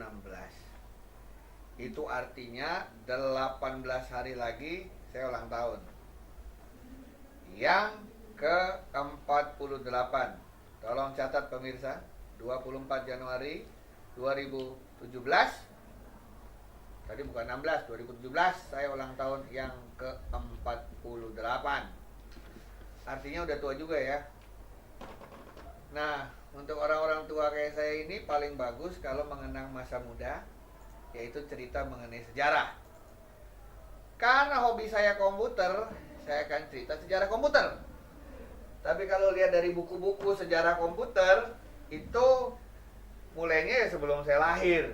2016. Itu artinya 18 hari lagi saya ulang tahun. Yang ke-48. Tolong catat pemirsa, 24 Januari 2017. Tadi bukan 16, 2017 saya ulang tahun yang ke-48. Artinya udah tua juga ya. Nah, untuk orang-orang tua kayak saya ini paling bagus kalau mengenang masa muda, yaitu cerita mengenai sejarah. Karena hobi saya komputer, saya akan cerita sejarah komputer. Tapi kalau lihat dari buku-buku sejarah komputer, itu mulainya ya sebelum saya lahir.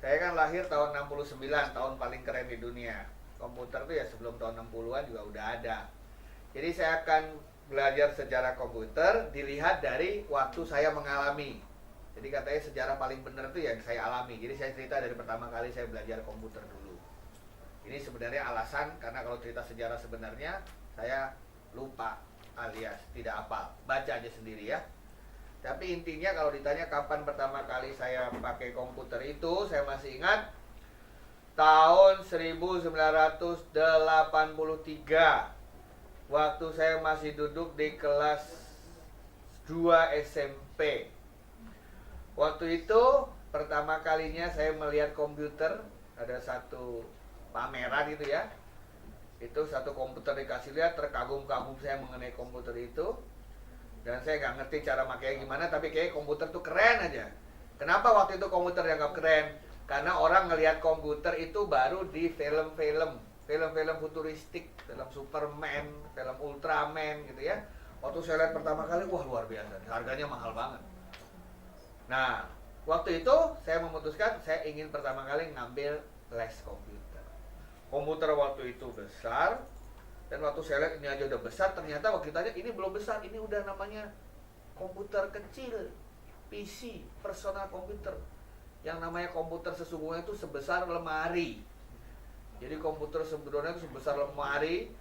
Saya kan lahir tahun 69, tahun paling keren di dunia. Komputer tuh ya sebelum tahun 60-an juga udah ada. Jadi saya akan belajar sejarah komputer dilihat dari waktu saya mengalami. Jadi katanya sejarah paling benar itu yang saya alami. Jadi saya cerita dari pertama kali saya belajar komputer dulu. Ini sebenarnya alasan karena kalau cerita sejarah sebenarnya saya lupa alias tidak hafal. Baca aja sendiri ya. Tapi intinya kalau ditanya kapan pertama kali saya pakai komputer itu, saya masih ingat tahun 1983. Waktu saya masih duduk di kelas 2 SMP. Waktu itu pertama kalinya saya melihat komputer, ada satu pameran gitu ya. Itu satu komputer dikasih lihat, terkagum-kagum saya mengenai komputer itu. Dan saya nggak ngerti cara makainya gimana, tapi kayak komputer tuh keren aja. Kenapa waktu itu komputer dianggap keren? Karena orang ngelihat komputer itu baru di film-film futuristik, film Superman, film Ultraman gitu ya. Waktu saya lihat pertama kali, wah luar biasa, harganya mahal banget. Nah, waktu itu saya memutuskan saya ingin pertama kali ngambil les komputer. Komputer waktu itu besar, dan waktu saya lihat ini aja udah besar, ternyata waktu ditanya ini belum besar, ini udah namanya komputer kecil, PC, personal komputer. Yang namanya komputer sesungguhnya itu sebesar lemari. Jadi komputer sebenarnya itu sebesar lemari,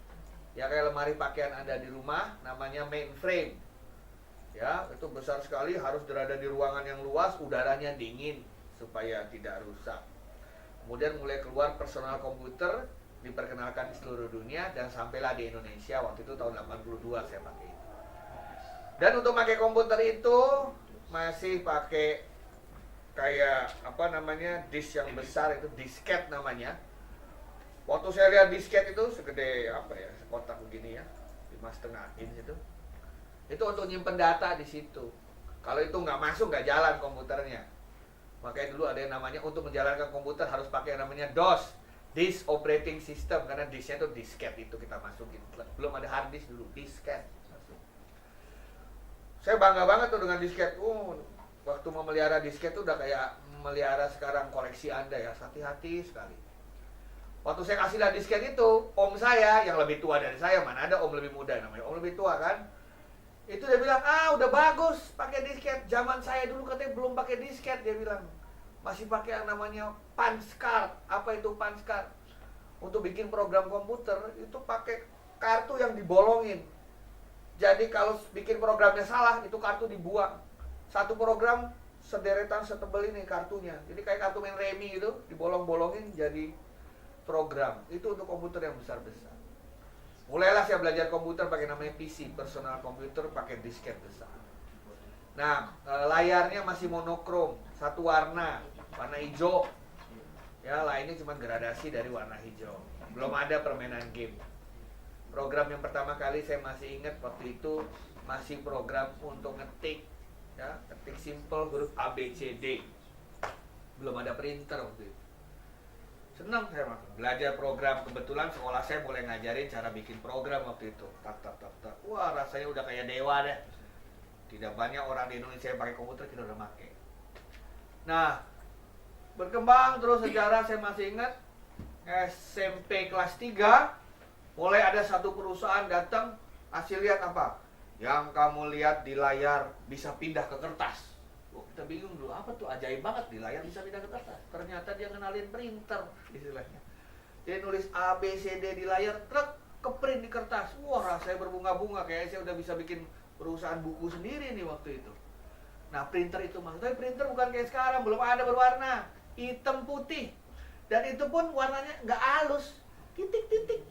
ya kayak lemari pakaian Anda di rumah, namanya mainframe. Ya, itu besar sekali, harus berada di ruangan yang luas, udaranya dingin supaya tidak rusak. Kemudian mulai keluar personal komputer, diperkenalkan di seluruh dunia, dan sampailah di Indonesia waktu itu tahun 82 saya pakai itu. Dan untuk pakai komputer itu masih pakai kayak apa namanya, disk yang besar, itu disket namanya. Waktu saya lihat disket itu segede apa ya, kotak begini ya, 5,5 inch itu. Itu untuk nyimpen data di situ. Kalau itu nggak masuk, nggak jalan komputernya. Makanya dulu ada yang namanya untuk menjalankan komputer harus pakai yang namanya DOS, Disk Operating System, karena disknya itu disket itu kita masukin. Belum ada hard disk dulu, disket masuk. Saya bangga banget tuh dengan disket. Waktu memelihara disket tuh udah kayak memelihara sekarang koleksi Anda ya, hati-hati sekali. Waktu saya kasih lihat disket itu, om saya yang lebih tua dari saya, mana ada om lebih muda namanya, om lebih tua kan. Itu dia bilang, udah bagus pakai disket. Zaman saya dulu katanya belum pakai disket, dia bilang. Masih pakai yang namanya punch card. Apa itu punch card? Untuk bikin program komputer itu pakai kartu yang dibolongin. Jadi kalau bikin programnya salah, itu kartu dibuang. Satu program sederetan setebel ini kartunya. Jadi kayak kartu main remi gitu, dibolong-bolongin jadi program. Itu untuk komputer yang besar-besar. Mulailah saya belajar komputer pakai namanya PC, personal computer, pakai disket besar. Nah, layarnya masih monokrom, satu warna hijau. Ya, lainnya cuma gradasi dari warna hijau. Belum ada permainan game. Program yang pertama kali saya masih ingat waktu itu masih program untuk ngetik, ya, ketik simple huruf A B C D. Belum ada printer waktu itu. Senang saya belajar program. Kebetulan sekolah saya mulai ngajarin cara bikin program waktu itu. Tak. Wah, rasanya udah kayak dewa deh. Tidak banyak orang di Indonesia yang pakai komputer, kita udah pakai. Nah, berkembang terus sejarah. Saya masih ingat SMP kelas 3 mulai ada satu perusahaan datang, hasil lihat apa? Yang kamu lihat di layar bisa pindah ke kertas. Kita bingung dulu, apa tuh ajaib banget, di layar bisa pindah ke kertas. Ternyata dia kenalin printer istilahnya. Dia nulis A, B, C, D di layar, truk ke print di kertas. Wah, rasanya berbunga-bunga, kayaknya saya udah bisa bikin perusahaan buku sendiri nih waktu itu. Nah printer itu maksudnya printer bukan kayak sekarang, belum ada berwarna, hitam putih. Dan itu pun warnanya nggak halus, titik-titik.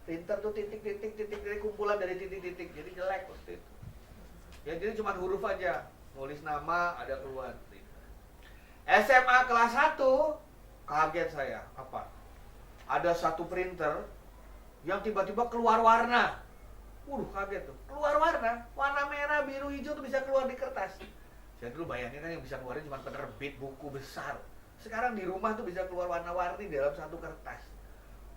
Printer tuh titik-titik kumpulan dari titik-titik, jadi jelek waktu itu. Ya jadi cuma huruf aja, nulis nama ada keluar. SMA kelas 1, kaget saya, apa? Ada satu printer yang tiba-tiba keluar warna. Kaget tuh, keluar warna, warna merah, biru, hijau tuh bisa keluar di kertas. Saya dulu bayangin kan yang bisa keluarin cuma penerbit buku besar. Sekarang di rumah tuh bisa keluar warna-warni dalam satu kertas.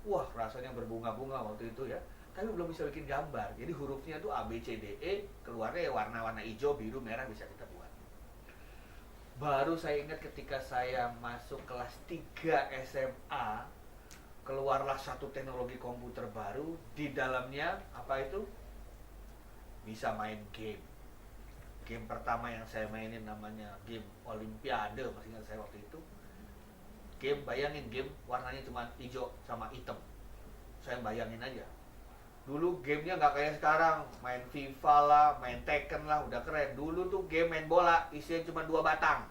Wah, rasanya berbunga-bunga waktu itu ya. Tapi belum bisa bikin gambar. Jadi hurufnya tuh A, B, C, D, E, keluarnya ya warna-warna hijau, biru, merah bisa kita buat. Baru saya ingat ketika saya masuk kelas 3 SMA, keluarlah satu teknologi komputer baru. Di dalamnya, apa itu? Bisa main game. Game pertama yang saya mainin namanya game Olimpiade, masih ingat saya waktu itu. Game, bayangin game warnanya cuma hijau sama hitam. Saya bayangin aja. Dulu gamenya nggak kayak sekarang, main FIFA lah, main Tekken lah, udah keren. Dulu tuh game main bola, isinya cuma 2 batang.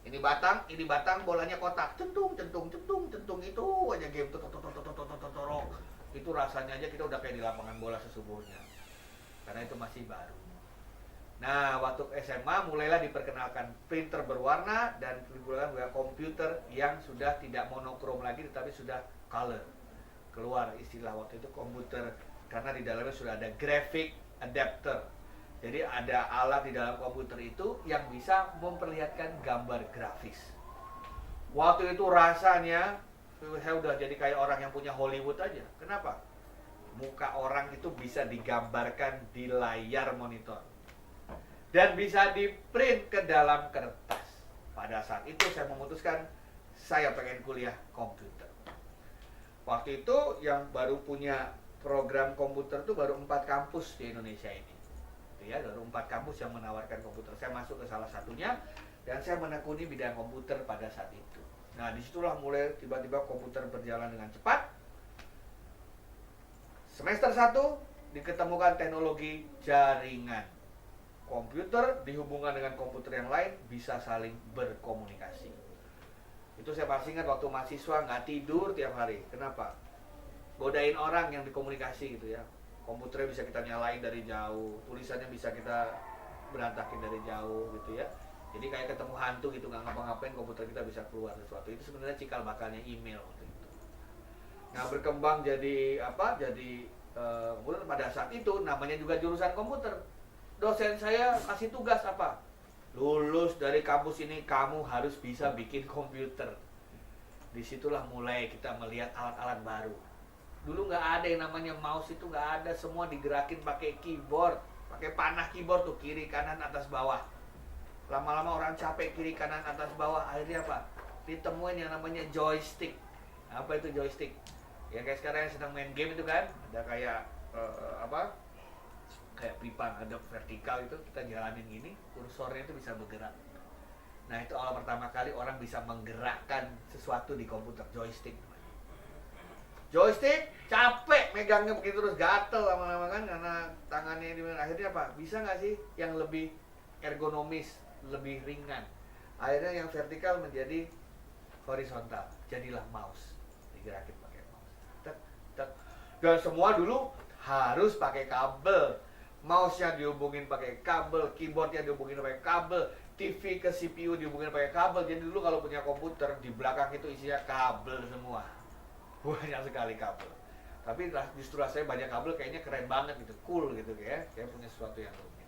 Ini batang, bolanya kotak. Centung, itu aja game tuh. Itu rasanya aja kita udah kayak di lapangan bola sesungguhnya. Karena itu masih baru. Nah, waktu SMA mulailah diperkenalkan printer berwarna dan kemudian juga komputer yang sudah tidak monokrom lagi tetapi sudah color. Keluar istilah waktu itu komputer karena di dalamnya sudah ada graphic adapter. Jadi ada alat di dalam komputer itu yang bisa memperlihatkan gambar grafis. Waktu itu rasanya saya udah jadi kayak orang yang punya Hollywood aja. Kenapa? Muka orang itu bisa digambarkan di layar monitor. Dan bisa di-print ke dalam kertas. Pada saat itu saya memutuskan saya pengen kuliah komputer. Waktu itu yang baru punya program komputer itu baru 4 kampus di Indonesia ini. Ya, baru 4 kampus yang menawarkan komputer. Saya masuk ke salah satunya dan saya menekuni bidang komputer pada saat itu. Nah, disitulah mulai tiba-tiba komputer berjalan dengan cepat. Semester 1 diketemukan teknologi jaringan. Komputer dihubungkan dengan komputer yang lain bisa saling berkomunikasi. Itu saya masih ingat waktu mahasiswa nggak tidur tiap hari. Kenapa? Godain orang yang dikomunikasi gitu ya. Komputernya bisa kita nyalain dari jauh, tulisannya bisa kita berantakin dari jauh gitu ya. Jadi kayak ketemu hantu gitu, nggak ngapa-ngapain komputer kita bisa keluar sesuatu. Itu sebenarnya cikal bakalnya email waktu itu. Nah berkembang jadi apa? Jadi kemudian pada saat itu namanya juga jurusan komputer. Dosen saya kasih tugas apa? Lulus dari kampus ini kamu harus bisa bikin komputer. Disitulah mulai kita melihat alat-alat baru. Dulu nggak ada yang namanya mouse, itu nggak ada, semua digerakin pakai keyboard, pakai panah keyboard tuh kiri kanan atas bawah. Lama-lama orang capek kiri kanan atas bawah, akhirnya apa? Ditemuin yang namanya joystick. Apa itu joystick? Ya kayak sekarang yang sedang main game itu kan, ada kayak kayak pipa ada vertikal itu, kita jalanin gini, kursornya itu bisa bergerak. Nah itu awal pertama kali orang bisa menggerakkan sesuatu di komputer, joystick. Joystick capek megangnya begitu terus gatel lama-lama kan karena tangannya ini. Akhirnya apa? Bisa nggak sih yang lebih ergonomis, lebih ringan? Akhirnya yang vertikal menjadi horizontal, jadilah mouse, digerakin pakai mouse. Tek, tek. Dan semua dulu harus pakai kabel. Mouse-nya dihubungin pakai kabel, keyboard-nya dihubungin pakai kabel, TV ke CPU dihubungin pakai kabel. Jadi dulu kalau punya komputer di belakang itu isinya kabel semua. Banyak sekali kabel. Tapi justru rasanya banyak kabel kayaknya keren banget gitu, cool gitu kayak punya sesuatu yang rumit.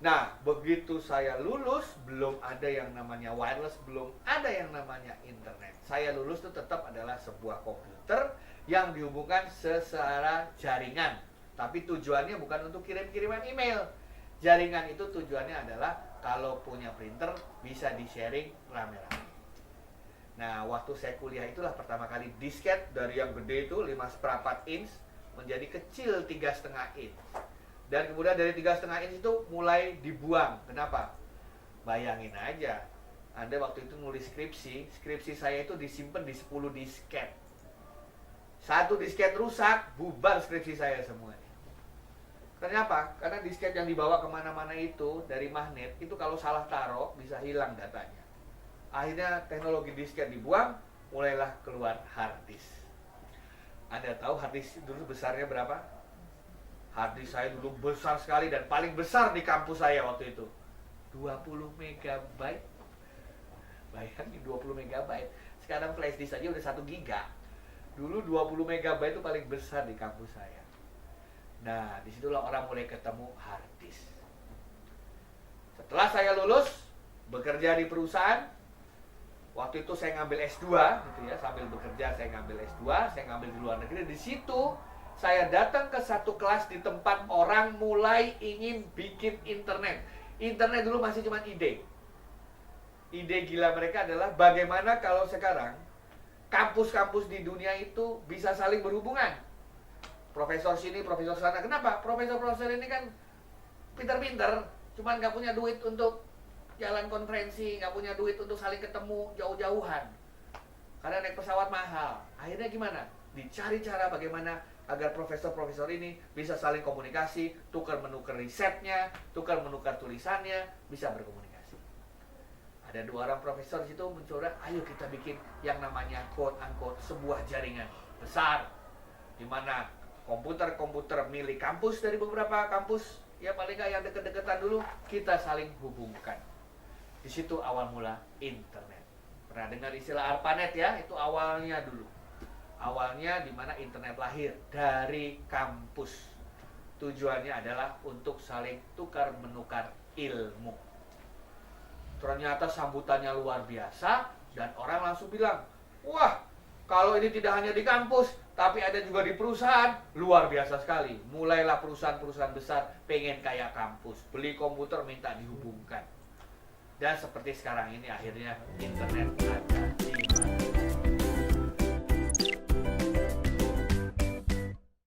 Nah, begitu saya lulus belum ada yang namanya wireless, belum ada yang namanya internet. Saya lulus itu tetap adalah sebuah komputer yang dihubungkan secara jaringan. Tapi tujuannya bukan untuk kirim-kiriman email. Jaringan itu tujuannya adalah kalau punya printer bisa di-sharing rame-rame. Nah, waktu saya kuliah itulah pertama kali disket dari yang gede itu 5/4 inch menjadi kecil 3,5 inch. Dan kemudian dari 3,5 inch itu mulai dibuang. Kenapa? Bayangin aja, Anda waktu itu nulis skripsi saya itu disimpan di 10 disket. Satu disket rusak, bubar skripsi saya semuanya. Kenapa? Karena disket yang dibawa kemana-mana itu dari magnet itu kalau salah taruh bisa hilang datanya. Akhirnya teknologi disket dibuang, mulailah keluar hard disk. Anda tahu hard disk dulu besarnya berapa? Hard disk saya dulu besar sekali dan paling besar di kampus saya waktu itu. 20 megabyte. Bayangin 20 megabyte. Sekarang flash disk aja udah 1 giga. Dulu 20 megabyte itu paling besar di kampus saya. Nah, disitulah orang mulai ketemu hard disk. Setelah saya lulus, bekerja di perusahaan, waktu itu saya ngambil S2, gitu ya, sambil bekerja saya ngambil S2, saya ngambil di luar negeri. Di situ, saya datang ke satu kelas di tempat orang mulai ingin bikin internet. Internet dulu masih cuma ide. Ide gila mereka adalah bagaimana kalau sekarang kampus-kampus di dunia itu bisa saling berhubungan. Profesor sini, profesor sana. Kenapa? Profesor-profesor ini kan pinter-pinter, cuman nggak punya duit untuk jalan konferensi, nggak punya duit untuk saling ketemu jauh-jauhan. Karena naik pesawat mahal. Akhirnya gimana? Dicari cara bagaimana agar profesor-profesor ini bisa saling komunikasi, tukar-menukar risetnya, tukar-menukar tulisannya, bisa berkomunikasi. Ada 2 orang profesor di situ mencoba, ayo kita bikin yang namanya quote-unquote sebuah jaringan besar, di mana komputer-komputer milik kampus dari beberapa kampus, ya paling nggak yang deket-deketan dulu, kita saling hubungkan. Di situ awal mula internet. Pernah dengar istilah ARPANET ya? Itu awalnya dulu. Awalnya di mana internet lahir dari kampus. Tujuannya adalah untuk saling tukar-menukar ilmu. Ternyata sambutannya luar biasa dan orang langsung bilang, wah, kalau ini tidak hanya di kampus, tapi ada juga di perusahaan, luar biasa sekali. Mulailah perusahaan-perusahaan besar pengen kayak kampus. Beli komputer minta dihubungkan. Dan seperti sekarang ini akhirnya internet ada.